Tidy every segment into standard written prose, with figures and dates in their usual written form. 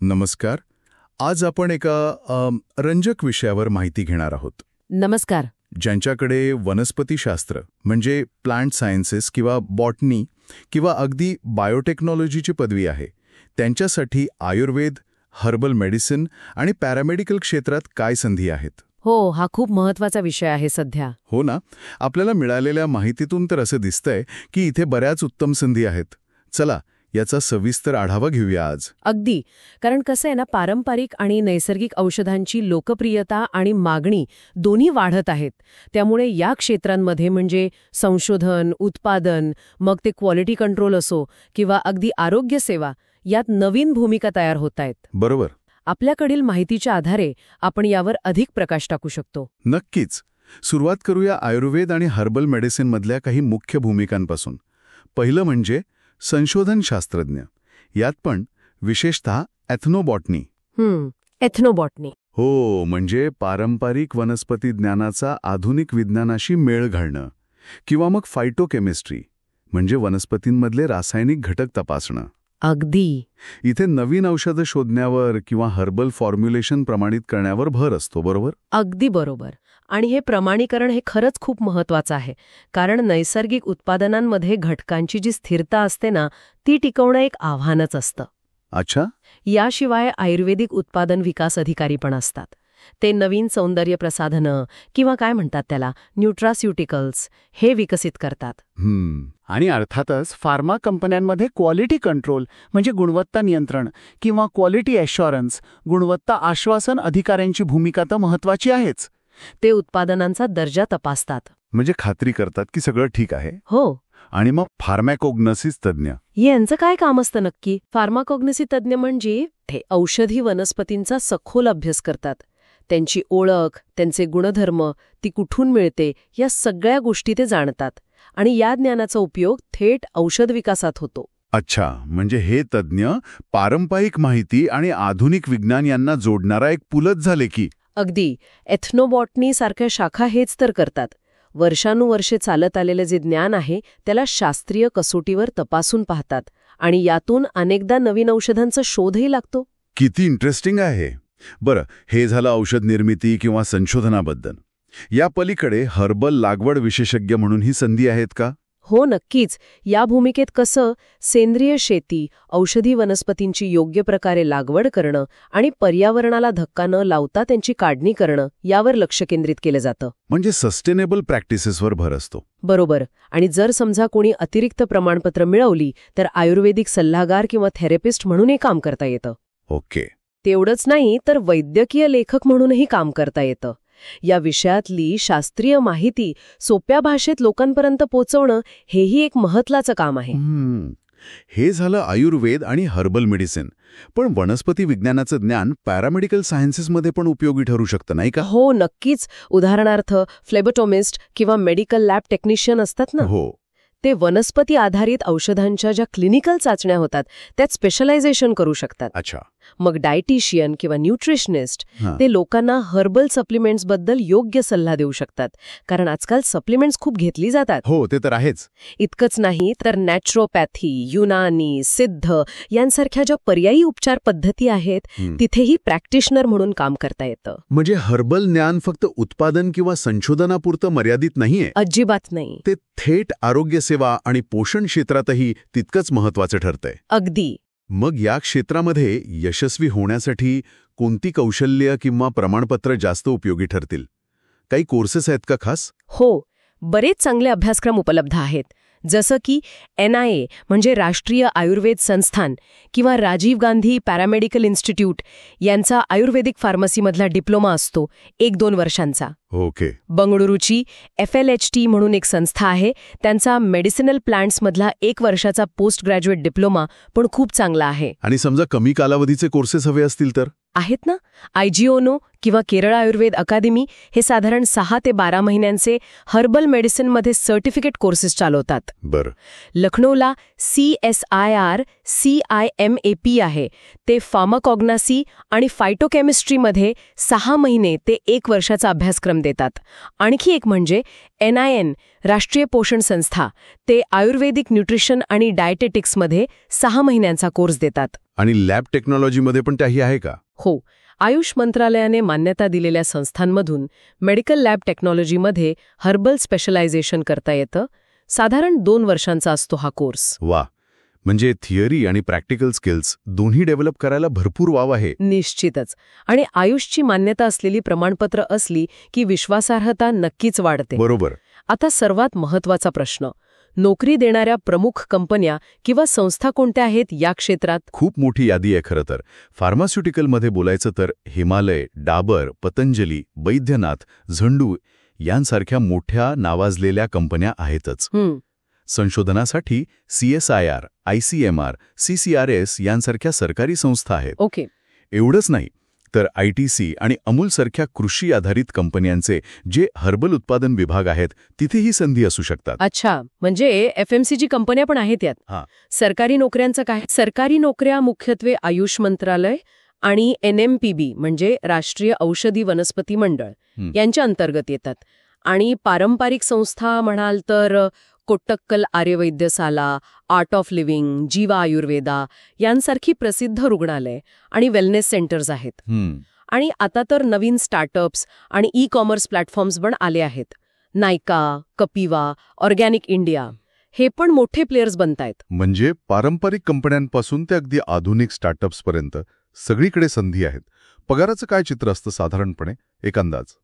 नमस्कार. आज आपण एका रंजक विषयावर माहिती घेणार आहोत. नमस्कार. ज्यांच्याकडे वनस्पतीशास्त्र म्हणजे प्लांट सायन्सेस किंवा बॉटनी किंवा अगदी बायोटेक्नॉलॉजीची पदवी आहे, त्यांच्यासाठी आयुर्वेद, हर्बल मेडिसिन आणि पॅरामेडिकल क्षेत्रात काय संधी आहेत? हो, हा खूप महत्वाचा विषय आहे सध्या. हो ना. आपल्याला मिळालेल्या माहितीतून तर असं दिसतंय की इथे बऱ्याच उत्तम संधी आहेत. चला याचा सविस्तर आढावा घेऊया आज. अगदी. कारण कसं आहे ना, पारंपरिक आणि नैसर्गिक औषधांची लोकप्रियता आणि मागणी दोन्ही वाढत आहेत. त्यामुळे या क्षेत्रांमध्ये म्हणजे संशोधन, उत्पादन, मग ते क्वालिटी कंट्रोल असो किंवा अगदी आरोग्य सेवा, यात नवीन भूमिका तयार होत आहेत. बरोबर. आपल्याकडील माहितीच्या आधारे आपण यावर अधिक प्रकाश टाकू शकतो. नक्कीच. सुरुवात करूया आयुर्वेद आणि हर्बल मेडिसिनमधल्या काही मुख्य भूमिकांपासून. पहिलं म्हणजे संशोधन शास्त्रज्ञ. यात पण विशेषतः एथनोबॉटनी. एथनोबॉटनी. हो, म्हणजे पारंपरिक वनस्पती ज्ञानाचा आधुनिक विज्ञानाशी मेळ घालणं. किंवा मग फायटोकेमिस्ट्री म्हणजे वनस्पतींमधले रासायनिक घटक तपासणं. अगदी. इथे नवीन औषधं शोधण्यावर किंवा हर्बल फॉर्म्युलेशन प्रमाणित करण्यावर भर असतो. बरोबर? अगदी बरोबर. आणि हे प्रमाणीकरण हे खरंच खूप महत्वाचं आहे. कारण नैसर्गिक उत्पादनांमध्ये घटकांची जी स्थिरता असते ना, ती टिकवणं एक आव्हानच असतं. अच्छा. याशिवाय आयुर्वेदिक उत्पादन विकास अधिकारी पण असतात. ते नवीन सौंदर्य प्रसाधनं किंवा काय म्हणतात त्याला, न्यूट्रास्युटिकल्स हे विकसित करतात. आणि अर्थातच फार्मा कंपन्यांमध्ये क्वालिटी कंट्रोल म्हणजे गुणवत्ता नियंत्रण किंवा क्वालिटी ॲश्युरन्स गुणवत्ता आश्वासन अधिकाऱ्यांची भूमिका तर महत्वाची आहेच. ते उत्पादनांचा दर्जा तपासतात. म्हणजे खात्री करतात की सगळं ठीक आहे. हो. आणि मग फार्मॅकोग्नोसिस तज्ज्ञ. यांचं काय काम असतं नक्की? फार्माकोग्नोसी तज्ज्ञ म्हणजे ते औषधी वनस्पतींचा सखोल अभ्यास करतात. त्यांची ओळख, त्यांचे गुणधर्म, ती कुठून मिळते, या सगळ्या गोष्टी ते जाणतात. आणि या ज्ञानाचा उपयोग थेट औषध विकासात होतो. अच्छा, म्हणजे हे तज्ज्ञ पारंपरिक माहिती आणि आधुनिक विज्ञान यांना जोडणारा एक पुलच झाले की. अगदी. एथनोबॉटनी सारख्या शाखा हेच तर करतात. वर्षानुवर्षे चालत आलेले जे ज्ञान आहे त्याला शास्त्रीय कसोटीवर तपासून पाहतात आणि यातून अनेकदा नवीन औषधांचा शोधही लागतो. किती इंटरेस्टिंग आहे. बरं, हे झालं औषध निर्मिती किंवा संशोधनाबद्दल. या पलीकडे हर्बल लागवड विशेषज्ञ म्हणून ही संधी आहेत का? हो, नक्कीच. या भूमिकेत कसं सेंद्रिय शेती, औषधी वनस्पतींची योग्य प्रकारे लागवड करणं आणि पर्यावरणाला धक्का न लावता त्यांची काढणी करणं यावर लक्ष केंद्रित केलं जातं. म्हणजे सस्टेनेबल प्रॅक्टिसेसवर भर असतो. बरोबर. आणि जर समजा कोणी अतिरिक्त प्रमाणपत्र मिळवली तर आयुर्वेदिक सल्लागार किंवा थेरपिस्ट म्हणूनही काम करता येतं. ओके. तेवढंच नाही तर वैद्यकीय लेखक म्हणूनही काम करता येतं. या विषयातली शास्त्रीय माहिती सोप्या भाषेत लोकांपर्यंत पोहोचवणं हेही एक महत्त्वाचं काम आहे. हे झालं आयुर्वेद आणि हर्बल मेडिसिन. पण वनस्पती विज्ञानाचं ज्ञान पॅरामेडिकल सायन्सेसमध्ये पण उपयोगी ठरू शकतं, नाही का? हो, नक्कीच. उदाहरणार्थ फ्लेबोटोमिस्ट किंवा मेडिकल लॅब टेक्निशियन असतात ना, हो, ते वनस्पती आधारित औषधांच्या ज्या क्लिनिकल चाचण्या होतात त्यात स्पेशलायझेशन करू शकतात. अच्छा. मग डायटिशियन किंवा न्यूट्रिशनिस्ट ते लोकांना हर्बल सप्लिमेंट्स बद्दल योग्य सल्ला देऊ शकतात. कारण आजकाल सप्लिमेंट्स खूप घेतली जातात. हो, ते तर आहेच. इतकंच नाही तर नॅचरोपॅथी, युनानी, सिद्ध यांसारख्या ज्या पर्यायी उपचार पद्धती आहेत तिथेही प्रॅक्टिशनर म्हणून काम करता येतं. म्हणजे हर्बल ज्ञान फक्त उत्पादन किंवा संशोधनापुरतं मर्यादित नाहीये. अजिबात नाही. ते थेट आरोग्य सेवा आणि पोषण क्षेत्रातही तितकंच महत्वाचं ठरतंय. अगदी. मग या क्षेत्रामध्ये यशस्वी होण्यासाठी कोणती कौशल्य किंवा प्रमाणपत्र जास्त उपयोगी ठरतील? काही कोर्सेस आहेत का खास? हो, बरेच चांगले अभ्यासक्रम उपलब्ध आहेत. जसं की NIA म्हणजे राष्ट्रीय आयुर्वेद संस्थान किंवा राजीव गांधी पॅरामेडिकल इन्स्टिट्यूट यांचा आयुर्वेदिक फार्मसीमधला डिप्लोमा असतो 1-2 वर्षांचा. ओके. बंगळुरूची FLHT म्हणून एक संस्था आहे, त्यांचा मेडिसिनल प्लांट्समधला 1 वर्षाचा पोस्ट ग्रॅज्युएट डिप्लोमा पण खूप चांगला आहे. आणि समजा कमी कालावधीचे कोर्सेस हवे असतील तर? आहेत ना, आयजीओनो किंवा केरळ आयुर्वेद अकादमी हे साधारण 6 ते 12 महिन्यांचे हर्बल मेडिसिनमध्ये सर्टिफिकेट कोर्सेस चालवतात. बरं. लखनौला CSIR CIMAP आहे. ते फार्माकॉग्नासी आणि फायटोकेमिस्ट्रीमध्ये 6 महिने ते 1 वर्षाचा अभ्यासक्रम देतात. आणखी एक म्हणजे NIN राष्ट्रीय पोषण संस्था, ते आयुर्वेदिक न्यूट्रिशन आणि डायटेटिक्समध्ये 6 महिन्यांचा कोर्स देतात. आणि लॅब टेक्नॉलॉजीमध्ये पण त्याही आहे का? हो, आयुष मंत्रालयाने मान्यता दिलेल्या संस्थांमधून मेडिकल लॅब टेक्नॉलॉजीमध्ये हर्बल स्पेशलायझेशन करता येतं. साधारण 2 वर्षांचा असतो हा कोर्स. वा, म्हणजे थिअरी आणि प्रॅक्टिकल स्किल्स दोन्ही डेव्हलप करायला भरपूर वाव आहे. निश्चितच. आणि आयुषची मान्यता असलेली प्रमाणपत्र असली की विश्वासार्हता नक्कीच वाढते. बरोबर. आता सर्वात महत्त्वाचा प्रश्न, नोकरी देणाऱ्या प्रमुख कंपन्या किंवा संस्था कोणत्या आहेत या क्षेत्रात? खूप मोठी यादी आहे खरं तर. फार्मास्युटिकलमध्ये बोलायचं तर हिमालय, डाबर, पतंजली, बैद्यनाथ, झंडू यांसारख्या मोठ्या नावाजलेल्या कंपन्या आहेतच. संशोधनासाठी CSIR, ICMR, CCRS यांसारख्या सरकारी संस्था आहेत. ओके. एवढंच नाही तर ITC आणि अमूलसारख्या कृषी आधारित कंपन्यांचे जे हर्बल उत्पादन विभाग आहेत तिथेही संधी असू शकतात. अच्छा, म्हणजे FMCG कंपन्या पण आहेत यात. हां. सरकारी नोकऱ्यांचं काय? सरकारी नोकऱ्या मुख्यत्वे आयुष मंत्रालय आणि NMPB म्हणजे राष्ट्रीय औषधी वनस्पती मंडळ यांच्या अंतर्गत येतात. आणि पारंपरिक संस्था म्हणाल तर कोट्टक्कल आर्यवैद्यशाला, आर्ट ऑफ लिव्हिंग, जीवा आयुर्वेदा यांसारखी प्रसिद्ध रुग्णालय आणि वेलनेस सेंटर्स आहेत. आणि आता तर नवीन स्टार्टअप्स आणि ई-कॉमर्स प्लॅटफॉर्म्स पण आले आहेत. नायका, कपिवा, ऑर्गॅनिक इंडिया हे पण मोठे प्लेयर्स बनतायत. म्हणजे पारंपरिक कंपन्यांपासून ते अगदी आधुनिक स्टार्टअप्सपर्यंत सगळीकडे संधी आहेत. पगाराचं काय चित्र असतं साधारणपणे, एक अंदाज?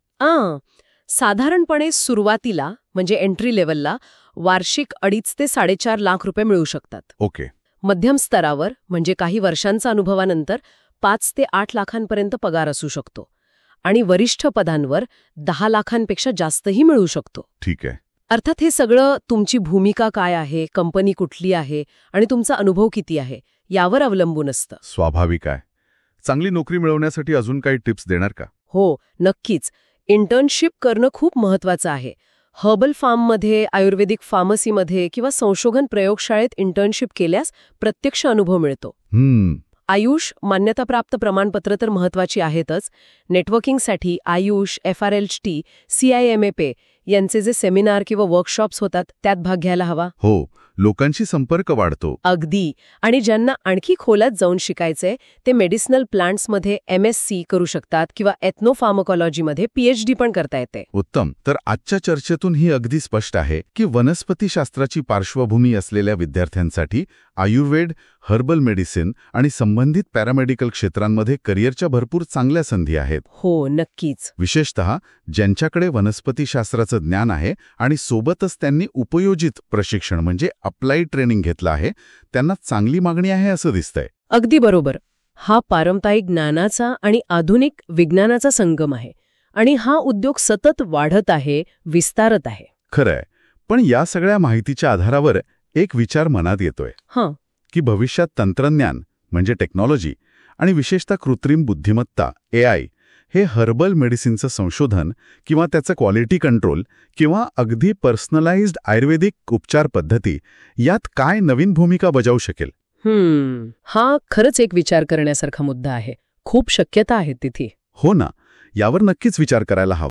साधारणपणे सुरुवातीला म्हणजे एंट्री लेव्हलला वार्षिक 2.5 ते 4.5 लाख रुपये मिळू शकतात. ओके. मध्यम स्तरावर म्हणजे काही वर्षांचा अनुभवानंतर 5 ते 8 लाखांपर्यंत पगार असू शकतो. आणि वरिष्ठ पदांवर 10 लाखांपेक्षा जास्तही मिळू शकतो. ठीक आहे. अर्थात हे सगळं तुमची भूमिका काय आहे, कंपनी कुठली आहे आणि तुमचा अनुभव किती आहे यावर अवलंबून असतं. स्वाभाविक आहे. चांगली नोकरी मिळवण्यासाठी अजून काही टिप्स देणार का? हो, नक्कीच. इंटर्नशिप करणं खूप महत्त्वाचं आहे. हर्बल फार्ममध्ये, आयुर्वेदिक फार्मसीमध्ये किंवा संशोधन प्रयोगशाळेत इंटर्नशिप केल्यास प्रत्यक्ष अनुभव मिळतो. आयुष मान्यताप्राप्त प्रमाणपत्र तर महत्त्वाची आहेतच. नेटवर्किंगसाठी आयुष, FRLT, CIMAP यांचे जे सेमिनार किंवा वर्कशॉप्स होतात त्यात भाग घ्यायला हवा. हो, लोकांशी संपर्क वाढतो. अगदी. आणि ज्यांना आणखी खोलात जाऊन शिकायचंय ते मेडिसिनल प्लांट्समध्ये MSc करू शकतात किंवा एथनोफार्मकॉलॉजीमध्ये PhD पण करता येते. उत्तम. तर आजच्या चर्चेतून ही अगदी स्पष्ट आहे की वनस्पतीशास्त्राची पार्श्वभूमी असलेल्या विद्यार्थ्यांसाठी आयुर्वेद, हर्बल मेडिसिन आणि संबंधित पॅरामेडिकल क्षेत्रांमध्ये करिअरच्या भरपूर चांगल्या संधी आहेत. हो, नक्कीच. विशेषतः ज्यांच्याकडे वनस्पतीशास्त्राचं ज्ञान आहे आणि सोबतच त्यांनी उपयोजित प्रशिक्षण म्हणजे अप्लाइड ट्रेनिंग घेतलं आहे, त्यांना चांगली मागणी आहे असं दिसतंय. अगदी बरोबर. हा पारंपरिक ज्ञानाचा आणि आधुनिक विज्ञानाचा संगम आहे आणि हा उद्योग सतत वाढत आहे, विस्तारत आहे. खरंय. पण या सगळ्या माहितीच्या आधारावर एक विचार मनात येतोय की भविष्यात तंत्रज्ञान म्हणजे टेक्नॉलॉजी आणि विशेषतः कृत्रिम बुद्धिमत्ता AI हे हर्बल मेडिसिनचं संशोधन किंवा त्याचं क्वालिटी कंट्रोल किंवा अगदी पर्सनलाइज्ड आयुर्वेदिक उपचार पद्धती यात काय नवीन भूमिका बजावू शकेल? हा खरंच एक विचार करण्यासारखा मुद्दा आहे. खूप शक्यता आहेत तिथे. हो ना, यावर नक्कीच विचार करायला हवा.